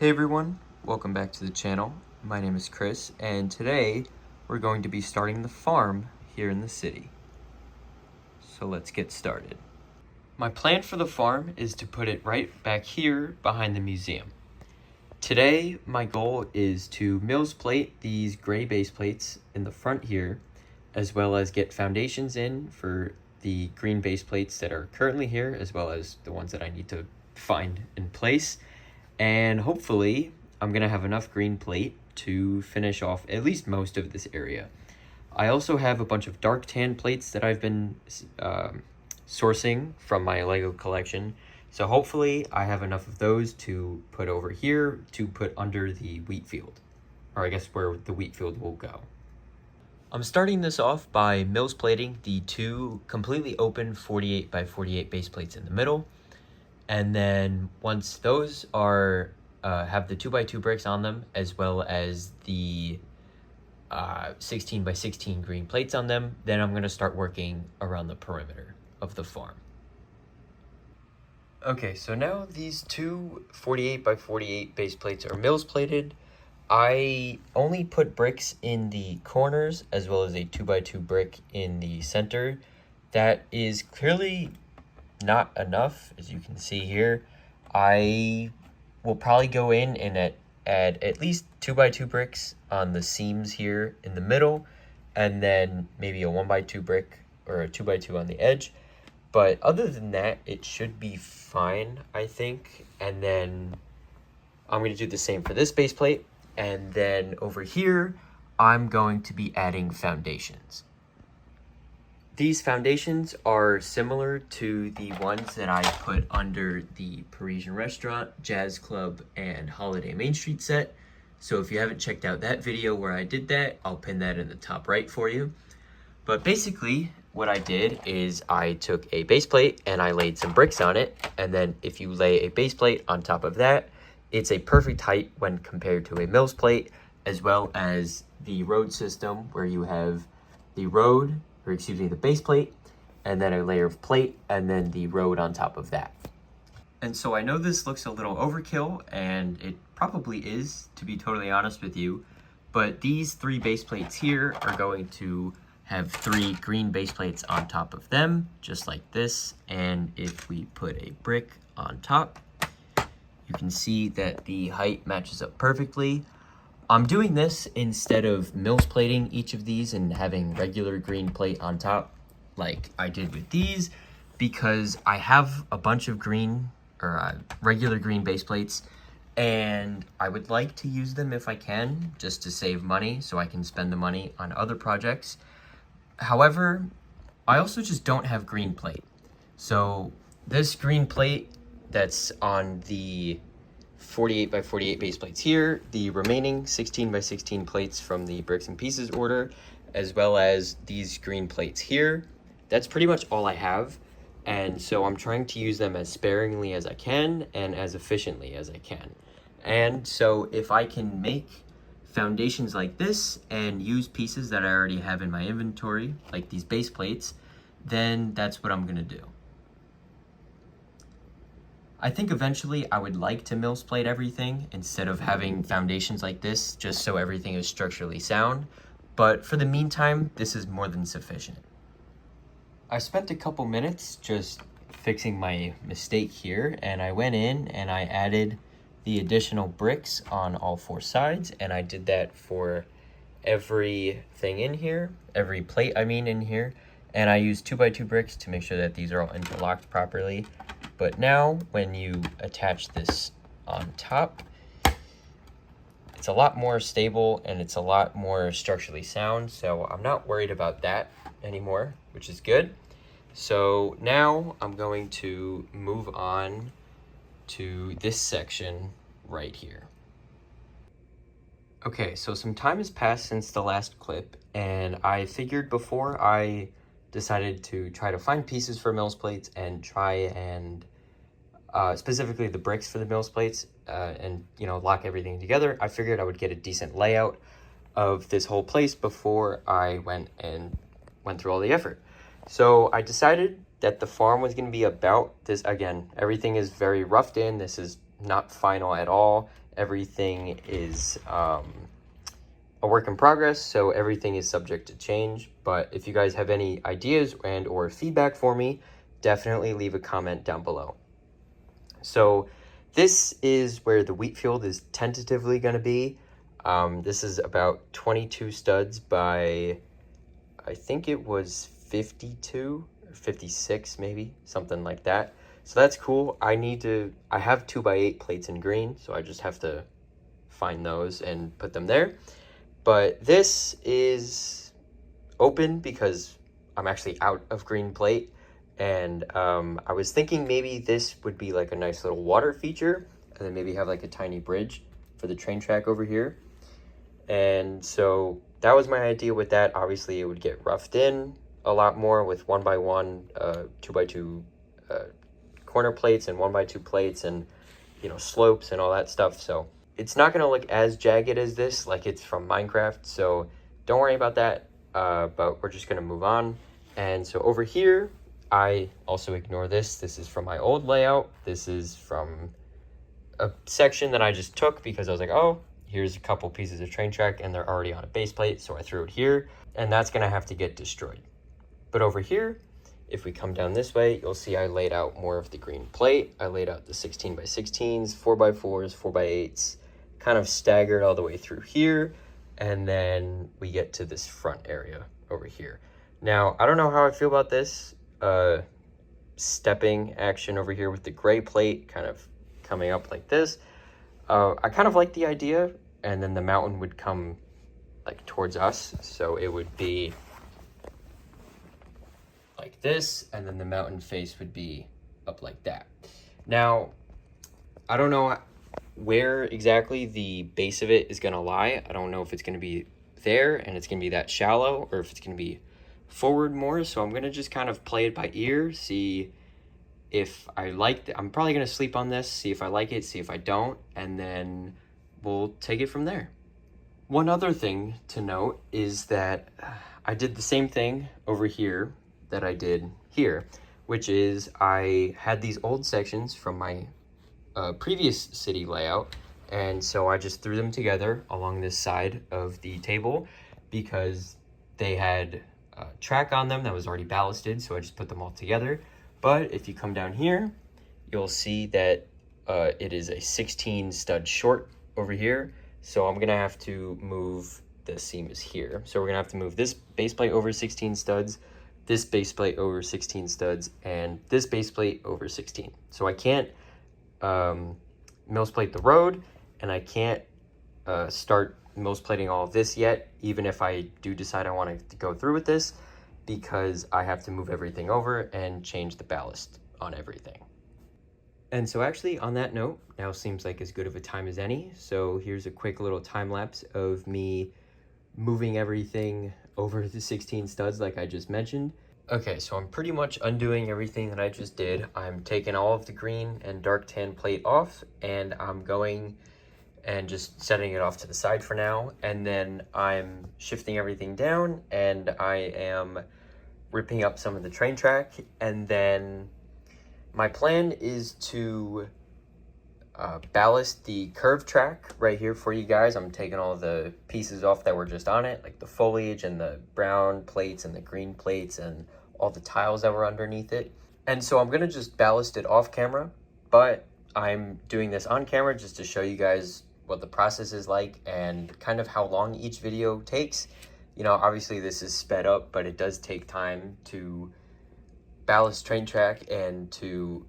Hey everyone, welcome back to the channel. My name is Chris, and today we're going to be starting the farm here in the city. So let's get started. My plan for the farm is to put it right back here behind the museum. Today, my goal is to Mills plate these gray base plates in the front here, as well as get foundations in for the green base plates that are currently here, as well as the ones that I need to find in place. And hopefully I'm gonna have enough green plate to finish off at least most of this area. I also have a bunch of dark tan plates that I've been sourcing from my Lego collection. So hopefully I have enough of those to put over here to put under the wheat field, or I guess where the wheat field will go. I'm starting this off by Mills plating the two completely open 48 by 48 base plates in the middle. And then once those are have the 2x2 bricks on them, as well as the 16 by 16 green plates on them, then I'm going to start working around the perimeter of the farm. Okay, so now these two 48 by 48 base plates are Mills plated. I only put bricks in the corners as well as a 2x2 brick in the center. That is clearly not enough, as you can see here. I will probably go in and add at least 2x2 bricks on the seams here in the middle, and then maybe a 1x2 brick or a 2x2 on the edge. But other than that, it should be fine, I think. And then I'm going to do the same for this base plate. And then over here, I'm going to be adding foundations. These foundations are similar to the ones that I put under the Parisian Restaurant, Jazz Club, and Holiday Main Street set. So if you haven't checked out that video where I did that, I'll pin that in the top right for you. But basically, what I did is I took a base plate and I laid some bricks on it. And then if you lay a base plate on top of that, it's a perfect height when compared to a Mills plate, as well as the road system where you have the road, or excuse me, the base plate, and then a layer of plate, and then the road on top of that. And so I know this looks a little overkill, and it probably is, to be totally honest with you, but these three base plates here are going to have three green base plates on top of them, just like this. And if we put a brick on top, you can see that the height matches up perfectly. I'm doing this instead of Mills plating each of these and having regular green plate on top like I did with these, because I have a bunch of green or regular green base plates, and I would like to use them if I can, just to save money so I can spend the money on other projects. However, I also just don't have green plate. So this green plate that's on the 48 by 48 base plates here, the remaining 16 by 16 plates from the bricks and pieces order, as well as these green plates here, that's pretty much all I have. And so I'm trying to use them as sparingly as I can and as efficiently as I can. And so if I can make foundations like this and use pieces that I already have in my inventory, like these base plates, then that's what I'm gonna do. I think eventually I would like to Mills plate everything instead of having foundations like this, just so everything is structurally sound. But for the meantime, this is more than sufficient. I spent a couple minutes just fixing my mistake here, and I went in and I added the additional bricks on all four sides, and I did that for everything in here, every plate in here, and I used 2x2 bricks to make sure that these are all interlocked properly. But now when you attach this on top, it's a lot more stable and it's a lot more structurally sound, so I'm not worried about that anymore, which is good. So now I'm going to move on to this section right here. Okay, so some time has passed since the last clip, and I figured before I decided to try to find pieces for Mills plates and try and specifically the bricks for the Mills plates and lock everything together, I figured I would get a decent layout of this whole place before I went through all the effort. So I decided that the farm was going to be about this. Again, everything is very roughed in. This is not final at all. everything is a work in progress, so everything is subject to change. But if you guys have any ideas and or feedback for me, definitely leave a comment down below. So this is where the wheat field is tentatively going to be. This is about 22 studs by, I think it was 52 or 56 maybe, something like that. So that's cool. I have 2x8 plates in green, so I just have to find those and put them there. But this is open because I'm actually out of green plate. And I was thinking maybe this would be like a nice little water feature, and then maybe have like a tiny bridge for the train track over here. And so that was my idea with that. Obviously it would get roughed in a lot more with 1x1, 2x2 corner plates and 1x2 plates, and slopes and all that stuff. So it's not gonna look as jagged as this, like it's from Minecraft, so don't worry about that. But we're just gonna move on. And so over here, I also ignore this. This is from my old layout. This is from a section that I just took because I was like, oh, here's a couple pieces of train track and they're already on a base plate, so I threw it here, and that's gonna have to get destroyed. But over here, if we come down this way, you'll see I laid out more of the green plate. I laid out the 16x16s, 4x4s, 4x8s, kind of staggered all the way through here, and then we get to this front area over here. Now, I don't know how I feel about this stepping action over here with the gray plate kind of coming up like this. I kind of like the idea, and then the mountain would come like towards us, so it would be like this, and then the mountain face would be up like that. Now, I don't know where exactly the base of it is going to lie. I don't know if it's going to be there and it's going to be that shallow, or if it's going to be forward more. So I'm going to just kind of play it by ear, see if I like it. I'm probably going to sleep on this, see if I like it, see if I don't, and then we'll take it from there. One other thing to note is that I did the same thing over here that I did here, which is I had these old sections from my previous city layout, and so I just threw them together along this side of the table because they had track on them that was already ballasted, so I just put them all together. But if you come down here, you'll see that it is a 16 stud short over here, so I'm gonna have to move the seam is here. So we're gonna have to move this base plate over 16 studs, this base plate over 16 studs, and this base plate over 16. So I can't mills plate the road, and I can't start mills plating all of this yet, even if I do decide I want to go through with this, because I have to move everything over and change the ballast on everything. And so actually on that note, now seems like as good of a time as any. So here's a quick little time lapse of me moving everything over the 16 studs like I just mentioned. Okay, so I'm pretty much undoing everything that I just did. I'm taking all of the green and dark tan plate off, and I'm going and just setting it off to the side for now. And then I'm shifting everything down, and I am ripping up some of the train track. And then my plan is to ballast the curved track right here for you guys. I'm taking all the pieces off that were just on it, like the foliage and the brown plates and the green plates and all the tiles that were underneath it. And so I'm gonna just ballast it off camera, but I'm doing this on camera just to show you guys what the process is like and kind of how long each video takes. Obviously this is sped up, but it does take time to ballast train track and to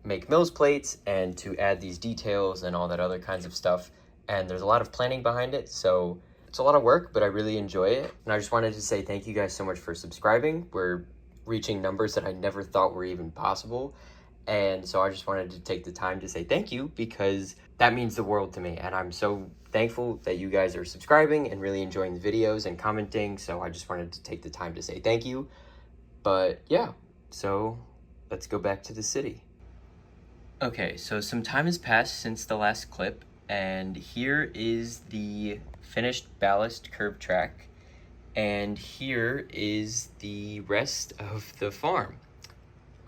make mills plates and to add these details and all that other kinds of stuff. And there's a lot of planning behind it, so it's a lot of work, but I really enjoy it. And I just wanted to say thank you guys so much for subscribing. We're reaching numbers that I never thought were even possible. And so I just wanted to take the time to say thank you, because that means the world to me. And I'm so thankful that you guys are subscribing and really enjoying the videos and commenting. So I just wanted to take the time to say thank you. But yeah, so let's go back to the city. Okay, so some time has passed since the last clip, and here is the finished ballast curb track, and here is the rest of the farm,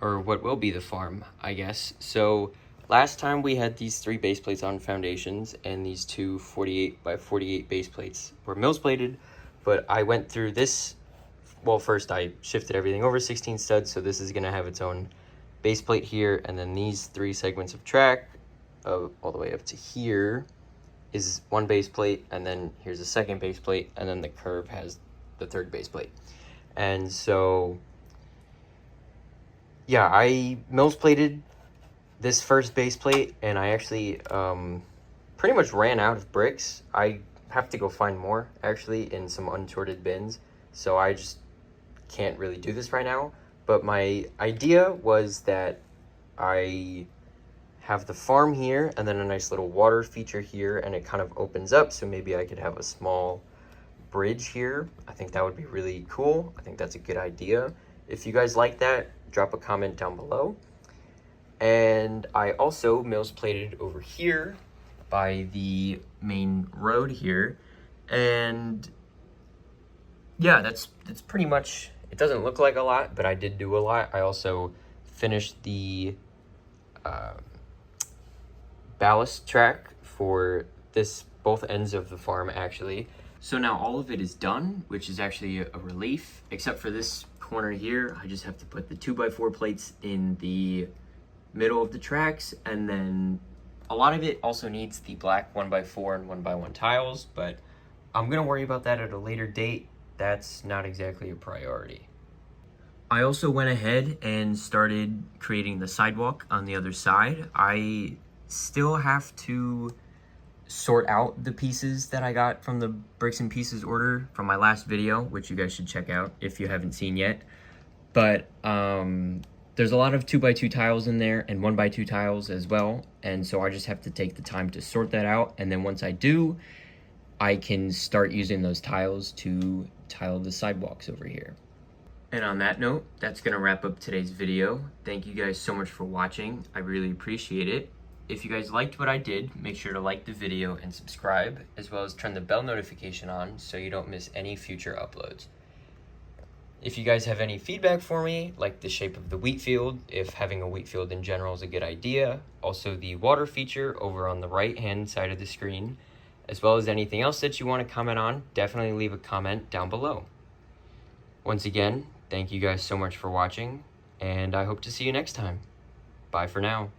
or what will be the farm, I guess. So last time we had these 3 base plates on foundations, and these two 48 by 48 base plates were mills plated, but I went through this. Well, first I shifted everything over 16 studs, so this is going to have its own base plate here, and then these 3 segments of track all the way up to here is 1 base plate, and then here's a 2nd base plate, and then the curve has the 3rd base plate. And so yeah, I mills plated this first base plate, and I actually pretty much ran out of bricks. I have to go find more actually in some unsorted bins, so I just can't really do this right now. But my idea was that I have the farm here and then a nice little water feature here, and it kind of opens up, so maybe I could have a small bridge here. I think that would be really cool. I think that's a good idea. If you guys like that, drop a comment down below. And I also mills plated over here by the main road here, and yeah, that's pretty much. It doesn't look like a lot, but I did do a lot. I also finished the ballast track for both ends of the farm actually. So now all of it is done, which is actually a relief, except for this corner here. I just have to put the 2x4 plates in the middle of the tracks, and then a lot of it also needs the black 1x4 and 1x1 tiles, but I'm gonna worry about that at a later date. That's not exactly a priority. I also went ahead and started creating the sidewalk on the other side. I still have to sort out the pieces that I got from the bricks and pieces order from my last video, which you guys should check out if you haven't seen yet. But there's a lot of 2x2 tiles in there and 1x2 tiles as well, and so I just have to take the time to sort that out, and then once I do, I can start using those tiles to tile the sidewalks over here. And on that note, that's gonna wrap up today's video. Thank you guys so much for watching. I really appreciate it. If you guys liked what I did, make sure to like the video and subscribe, as well as turn the bell notification on so you don't miss any future uploads. If you guys have any feedback for me, like the shape of the wheat field, if having a wheat field in general is a good idea, also the water feature over on the right hand side of the screen, as well as anything else that you want to comment on, definitely leave a comment down below. Once again, thank you guys so much for watching, and I hope to see you next time. Bye for now.